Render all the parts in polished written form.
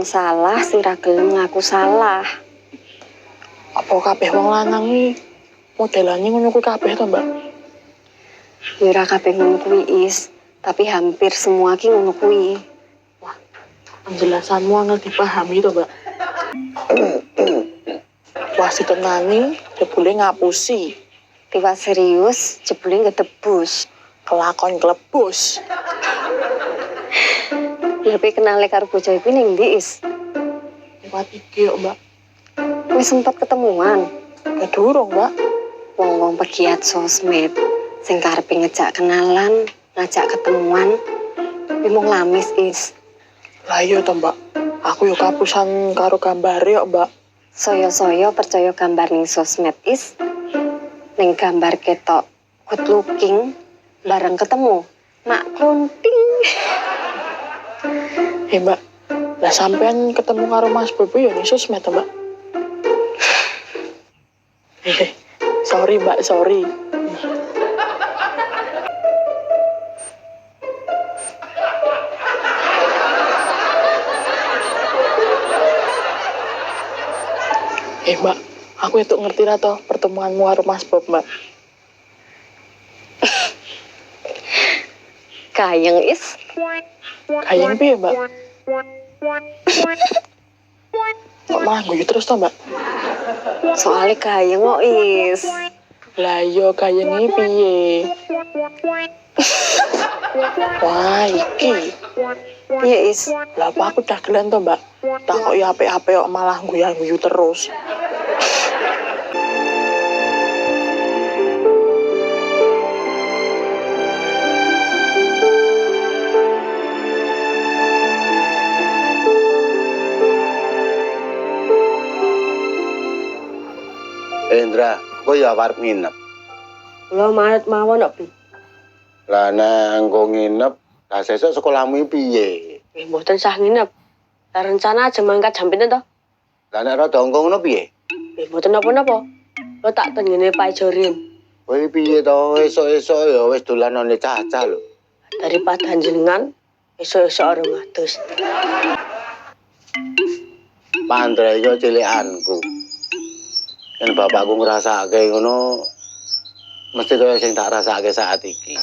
Salah sing ra gelem ngaku salah. Apa kabeh wong lanang iki modelane ngono kuwi kabeh to, Mbak? Ya ora kabeh ngono kuwi is, tapi hampir semua ki ngono kuwi. Wah, penjelasanmu angel dipahami to, Mbak. Wah, ditenani jebule ngapusi. Tiwas serius, jebule ngetebus. Kelakon klebus. Lebih kenal karo bocah iki ning ndi is? Lewat iki kok, Mbak. Wis sempat ketemuan. Gak durung, Mbak. Wong-wong pegiat sosmed sing karepe ngejak kenalan, ngajak ketemuan, mung lamis is. Lah iya to, Mbak. Aku yo kapusan karo gambare kok, Mbak. Soyo-soyo percaya gambar ning sosmed is. Ning gambar ketok good looking, bareng ketemu mak klunting. Mbak. Lah sampean ketemu karo Mas Bobo ya ning sosmed to, Mbak? Sorry, Mbak, sorry. Mbak, aku itu ngerti lah toh pertemuanmu karo Mas Bob, Mbak. Kayang is. Kayang piye, Mbak? Kok malah guyu terus toh, Mbak? Soalnya kayang kok is. Lah yo kayang iki piye? Wah, iki. Iya is. Lah apa aku dagelan toh, Mbak? Takoki apik-apik kok malah guyu terus. Indra, kok ya arep nginep? Kula maret mawon kok, Bi. Lah nang engko nginep, lah sesuk sekolahmu piye? Mboten sah nginep. Lah rencana aja mangkat jam pinten to? Lah nek rada engko ngono piye? Mboten napa-napa. Lo tak tengene Pak Jorin. Kowe piye to esuk-esuk ya wis dolanane cacah lho. Daripada jenengan esuk-esuk ora ngadus. Pandra yo cilikanku. Yen bapakku ngrasake ngono mesti kaya sing tak rasake saat iki.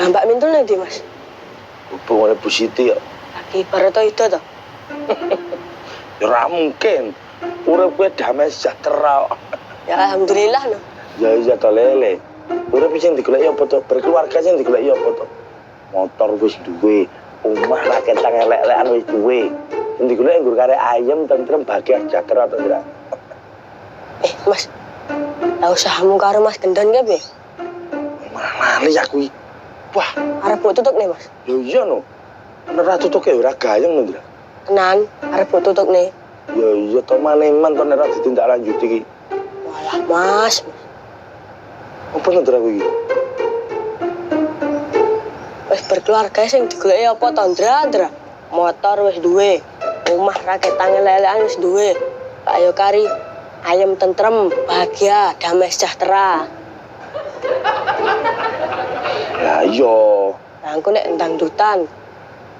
Mbak Mintul nanti Mas. Hubungan Bu Siti kok. Lagi bareto itu toh. Ya ora mungkin. Urip kowe damai sejahtera. Ya alhamdulillah no. Ya iya to lele. Urip sing digoleki apa to? Berkeluarga sing digoleki apa to? Motor wis duwe, omah raketan elek-elekan wis duwe. Sing digoleki nggur kare ayem tentrem bahagia sejahtera to, Ndra. Mas. Lah usahamu karo Mas Gendon ge, Be? Lali aku iki. Wah, Arep mbok tutuk nih, Mas. ya iya no. Nek ra tutuke ora gayeng no, Ndra. Tenan, arep mbok tutuk nih. Ya iya to maneman to nek ra ditindaklanjuti iki. Walah, Mas. Apa Ndra kuwi iki? Wis berkeluarga sing digoleki apa to, Ndra? Motor wis duwe, omah raketan elek-elekan wis duwe. Ayo kari ayam tentrem, bahagia, damai sejahtera. Lah iya. Nah, aku nek dangdutan.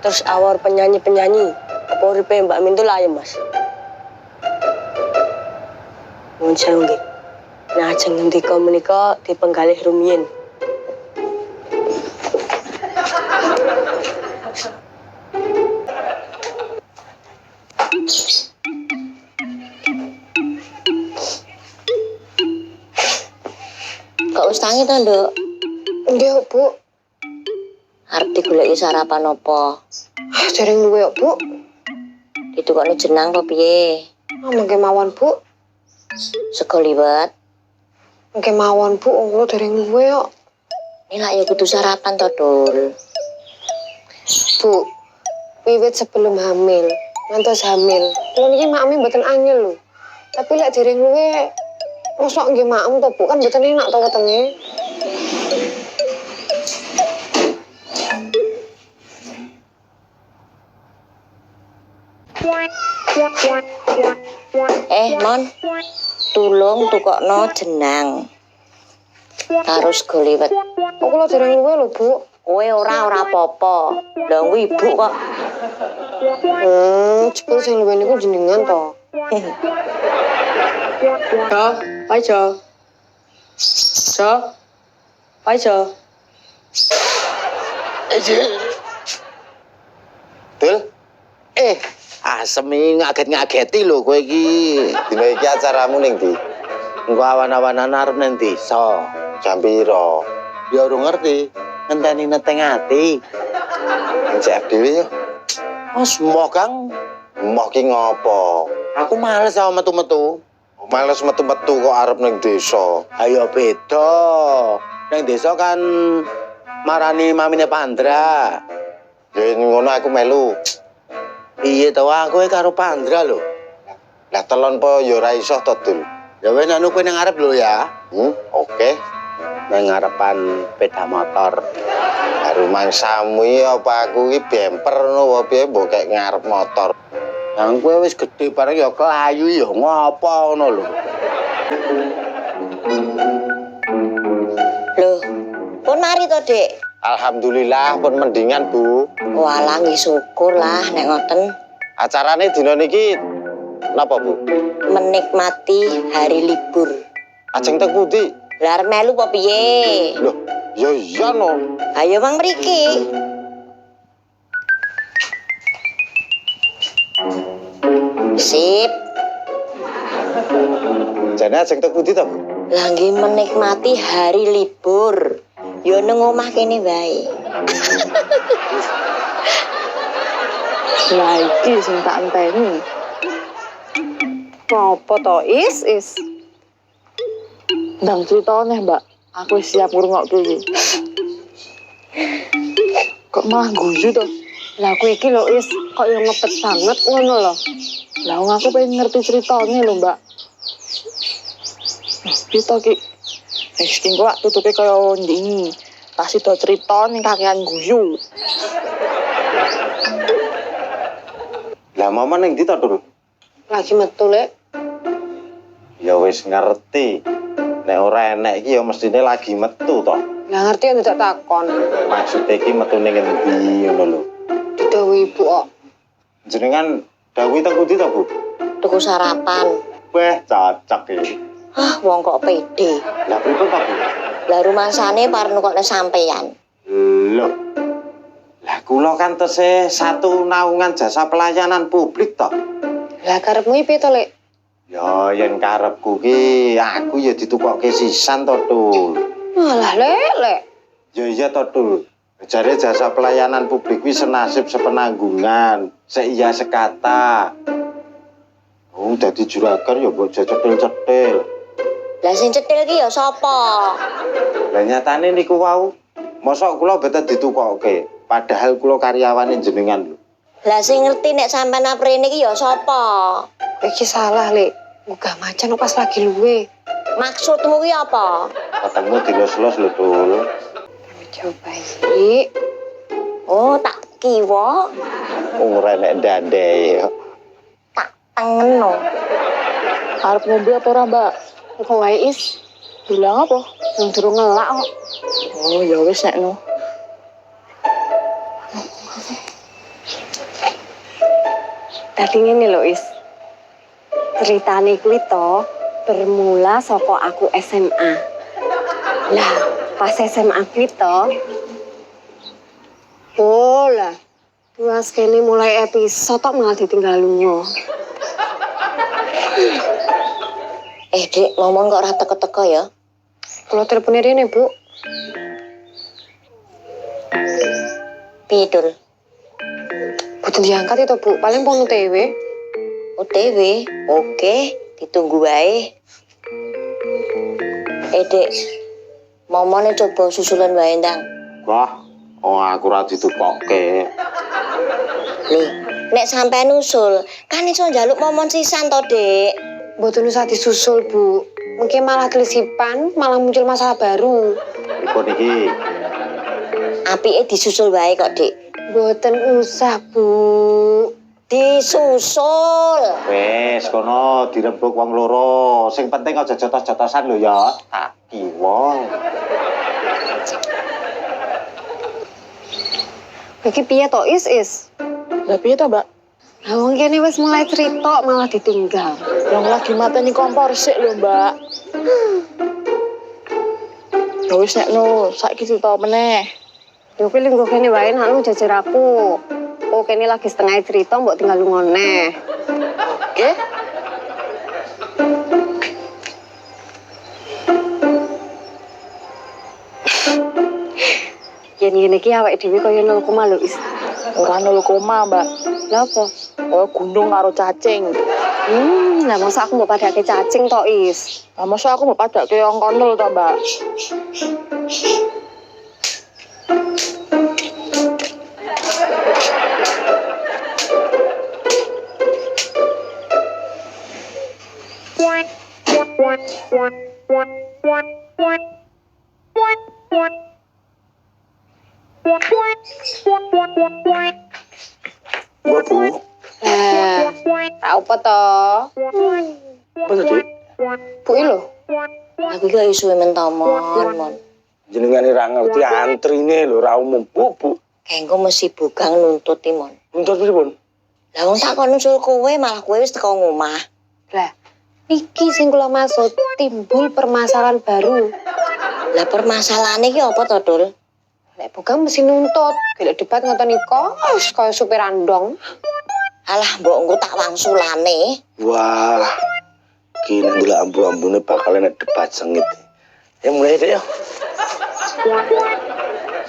Terus awor penyanyi-penyanyi. Apa uripe Mbak Mintul ayem, Mas? Nuwun sewu nggih. Nah, ajeng ngendika menika dipenggalih rumiyin. Kok wis tangi to, Nduk? Nggih, Bu. Arep digoleki sarapan apa? Dereng luwe, Bu. Ditukokne jenang apa piye? Mangke mawon, Bu. Sego liwet. Mangke mawon, Bu. Kula dereng luwe kok. Ini lak ya kudu sarapan to, Dul. Bu, wiwit sebelum hamil, ngantos hamil. Kula niki makame mboten angel lho. Tapi lek dereng luwe mosok nggih makem to, Bu, kan mboten enak to wetenge. Mon, tulung tukokno jenang. karo sego liwet. Kok kula dereng luwe lho, Bu. Kowe ora apa-apa. Lah kuwi ibu kok. Jebul sing luwe niku jenengan to. Jo, Pak Jo. Jo. Pak Jo. Dul, Asem iki ngaget-ngageti lho kowe iki. dina iki acaramu ning ndi? Engko awan-awanan arep nang desa. Jam piro? Ya urung ngerti. Ngenteni neteng ati. Cek dhewe yo. Wes moh Kang, Emoh ki ngopo? aku males sama metu-metu. Males metu-metu kok arep ning desa. Ayo beda. Nang desa kan marani mamine Pandra. Ya ngono aku melu. Iya to aku karo Pandra lho. Lah telon po ya ora iso to, Dul. Ya wis anu kowe nang ngarep lho ya. Oke. Nang ngarepan sepeda motor. Baru mangsamu iki apa aku iki bemper ngono apa piye mbok kek ngarep motor. Nang kowe wis gedhe bareng ya kelayu ya ngopo ngono lho. Loh, pun mari to, Dik. Alhamdulillah pun mendingan, Bu. Walah nggih syukur lah nek ngoten. Acarane dina niki napa, Bu? Menikmati hari libur. Ajeng teng pundi? Lah arep melu apa piye? Loh, ya iya no. Ayo Mang mriki. Sip. Jane ajeng teng pundi to, Bu? Lah nggih menikmati hari libur. Yo nang omah kene wae. Lah iki sing tak enteni. Apa to, Is? Ndang critane, Mbak. Aku wis siap ngrungokke iki. Kok malah guyu to? Lah kowe iki lho, Is, kok yo ngepet banget ngono lho. Lah wong aku pengen ngerti ceritane lho, Mbak. Kita ki iki kok tutupe kaya ndi. Pasti do cerita ning kakean guyu. Lah mama ning ndi to, Dul? Lagi metu, Lek. Ya wis ngerti. Nek ora enek iki ya mestine lagi metu to. Lah ngerti yo tidak takon. Maksud iki metu ning endi ngono lho. Didhawuhi Ibu kok. Jenengan dawuh teng pundi to, Bu? Tuku sarapan. Weh, cocok iki. Ah, wong kok pede. Lah pripun to, Bu? Lah rumangsane parno kok sampeyan. Lho. Lah kula kan tesih satu naungan jasa pelayanan publik to. Lah karepmu iki piye to, Lek? Ya yen karepku ki aku ya ditukokke sisan to, Dul. Malah Lek. Ya iya to, Dul. Jare jasa pelayanan publik kuwi senasib sepenanggungan, seiya sekata. Oh, dadi juragan ya mbok cetil-cetil. Lah sing cetil ki ya sapa? Lah nyatane niku wau, mosok kula mboten ditukokke, padahal kula karyawane jenengan lho. Lah sing ngerti nek sampean aprene ki ya sapa? Iki salah, Lek. Munggah macan pas lagi luwe. Maksudmu ki apa? Ketemu dilus-lus lho, Dul. Coba iki. Oh, tak kiwa, Ora nek ndandhe. tak tengeno. Arep ngombe apa ora, Mbak? Kok wae, Is? Bilang apa? Yang durung ngelak kok. Oh, ya wis nek no. Dadi ngene lho, Is. Ceritane kuwi to bermula saka aku SMA. Lah, pas SMA kuwi to oh lah, tuas kene mulai episode tok malah ditinggal lunga. Dik, momon kok ora teko-teko ya? Kalau telepon rene, Bu. Pidul. Boten diangkat itu, Bu. Paling pon UTW. OTW, oke, ditunggu wae. Dek, momone coba susulan wae ndang. Wah, aku ora ditukokke. Lho, nek sampean usul, kan iso njaluk momon sisan to, Dek. Boten usah disusul, Bu. Mungkin malah kelisipan, malah muncul masalah baru. Iku niki. Apike disusul wae kok, Dek. Boten usah, Bu. Disusul. Wes kono dirembuk wong loro. Sing penting aja jotos-jotosan lho ya. Tak Gimana? Iki piye to is? Lah piye to, Mbak? Lah wong kene wis mulai cerita malah ditinggal. Yang lagi mateni kompor sik lho, Mbak. Ya wis nek no, saiki cerita meneh. Yo kuwi linggo kene wae nak lu jajar aku. Oh kene lagi setengah cerita mbok tinggal lu ngoneh. Oke? Yen ngene iki awake dhewe kaya 0, lho is. Ora 0, Mbak. Lah apa? Oh, gunung karo cacing. Lah masa aku mbok padake cacing to is. Lah masa aku mau padake angka 0 to, Mbak? Mbak Bu, Ra apa to? apa tadi? Bu lho. Aku iki lagi suwe mentomon. Jenengane ra ngerti antrine lho, ra umum Bu. Kengko mesti bugang nuntut Timon. Nuntut pripun? Lah wong tak kon nusul kowe malah kowe wis teko ngomah. Lah iki sing kula maksud timbul permasalahan baru. Lah permasalahane iki apa to, Dul? Lek bukan mesti nuntut. Gelek debat ngoten iko, wis kaya supir andong. Alah mbok engko tak wangsulane. Wah, kini gula ambu-ambune bakal enak debat sengit. Ya mulai deh ya.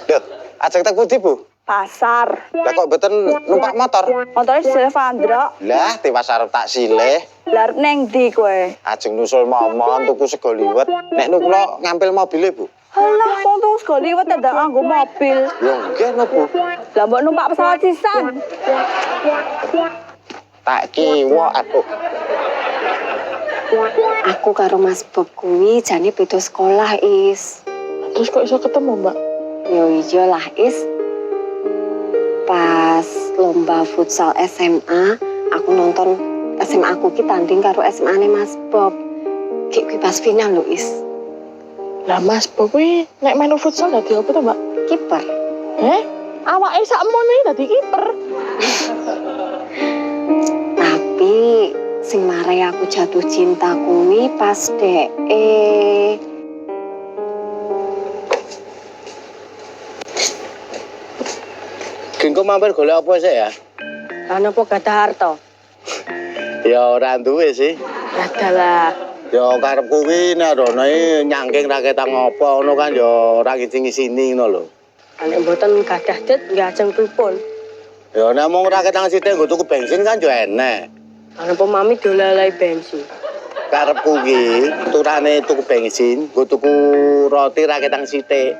Loh, ajeng tak pundi, Bu? Pasar. Lah kok mboten numpak motor? Motornya Silvandro. Lah, tiwas arep tak silih. Lah arep neng ndi kowe? Ajeng nusul momon tuku sego liwet. Nek nu kula ngampil mobile, Bu. Alah, wong tuh sekali liwat ndak nganggo mobil. Ya nggih no, Bu. Lah mbok numpak pesawat sisan. Tak kiwa atuh. Aku karo Mas Bob kuwi jane beda sekolah is. Terus kok iso ketemu, Mbak? Yo iya lah is. Pas lomba futsal SMA, aku nonton SMA aku ki tanding karo SMA-ne Mas Bob. Ki kuwi pas final lho is. Lah Mas Bob kuwi nek main futsal dadi apa to, Mbak? Kiper. Awake sakmono iki dadi kiper. Tapi sing marai aku jatuh cinta kuwi pas Gengko mampir golek apa sih ya? Lah napa gadah harta? Ya ora duwe sih. Adalah. Ya karepku kuwi nek rono nyangking raketang apa ngono kan ya ora ngisi-ngisini ngono lho. Nek mboten gadah det nggih ajeng pripun? Ya nek mung raketang sithik nggo tuku bensin kan yo enek. Ana apa mami dolalai bensin? Karepku ki turane tuku bensin, nggo tuku roti raketang sithik.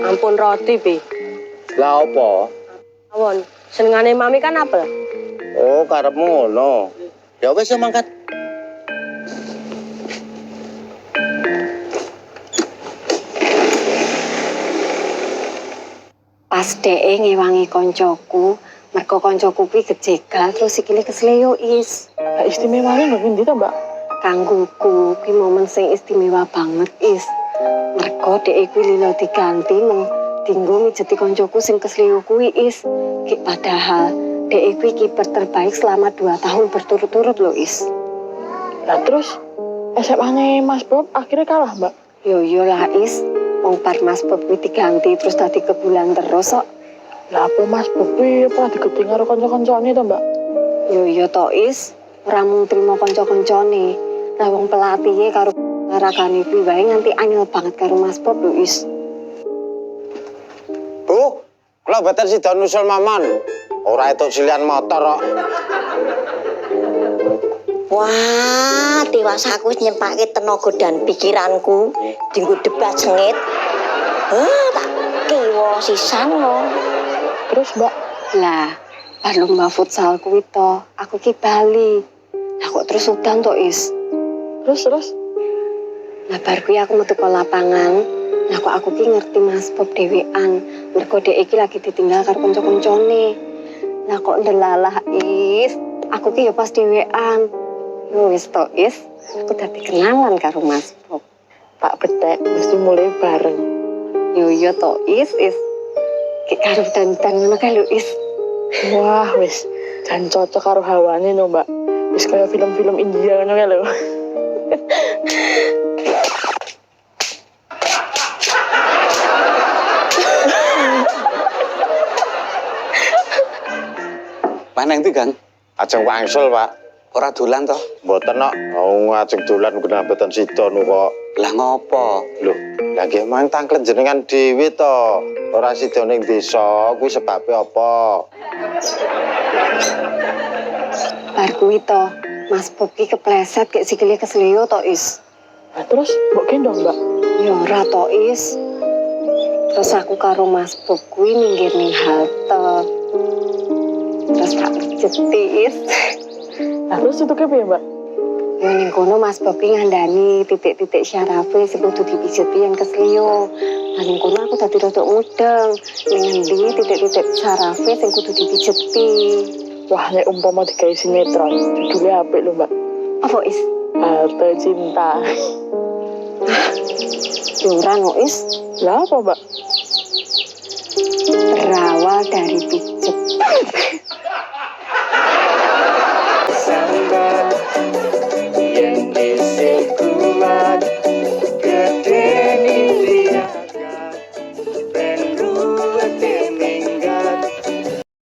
Ampun roti pi. Lah apa? Awon, senengane mami kan apel. Oh, karepmu ngono. Ya wis mangkat. pas DE ngewangi koncoku, mergo koncoku kuwi kejegal terus sikile kesleo is. Lah istimewanya nggak ngendi to, Mbak? Kanggoku kuwi momen sing istimewa banget is. Mergo DE kuwi lilo diganti mung dinggo mijeti koncoku sing kesleo kuwi is. Ki padahal DE kuwi kiper terbaik selama 2 tahun berturut-turut lho is. Lah terus SMA-nya Mas Bob akhirnya kalah, Mbak. Yo yo lah is. Wong par Mas Bob kuwi diganti terus dadi kebulan terus kok. Lah apa Mas Bob kuwi ora digeti karo kanca-kancane to, Mbak? Yo yo to is, ora mung trimo kanca-kancane. Lah wong pelatihe karo aragane kuwi wae nganti anyel banget karo Mas Bob lho is. Bu, kula mboten sida nusul mamon. Ora etuk silian motor kok. Wah, tiwas aku wis nyempake tenaga dan pikiranku dinggo debat sengit. Tak kiwa sisan kok. Terus, Mbak, Lah, bar lomba futsal kuwi to, aku ki bali. Lah kok terus udan to is. terus. Lah bar kuwi aku metu ke lapangan. Lah kok aku ki ngerti Mas Bob dhewean. Mergo dhek iki lagi ditinggal karo kanca-kancane. Lah kok ndelalah is, aku ki ya pas dhewean. Wis to is, aku dadi kenalan karo Mas Bob. tak betek mesti mulai bareng. Yo yo to is kayak karo dandan ngono kae lho is. Wah, wis jan cocok karo hawane no, Mbak. Wis kaya film-film India ngono kae lho. Paneng itu, Gang. Ajeng wangsul, Pak. Ora dolan to? Mboten nok, mau ajeng dolan kenabetan sida nu kok. Lah ngopo? Lho, lagi mang tangklet jenengan dhewe to. Ora sida ning desa, kuwi sebabe apa? Bar kuwi to, Mas Popi kepleset kayak sikile kesleo to is. Nah, terus mbok gendong, Mbak. Ya ora to is. Terus aku karo Mas Bob kuwi minggir ning halte. Terus tak pijeti is. Nah, terus itu kepiye, Mbak? Ya ning kono Mas Bobi ngandani titik-titik syarafe sing kudu dipijeti yang kesleo. Nah ning kono aku dadi rada mudeng. Ning endi titik-titik syarafe sing kudu dipijeti. Wah, nek umpama digawe sinetron, judulnya apik lho, Mbak. Apa is? Halte Cinta. Ya ora no is. Lah apa, Mbak? Berawal dari pijat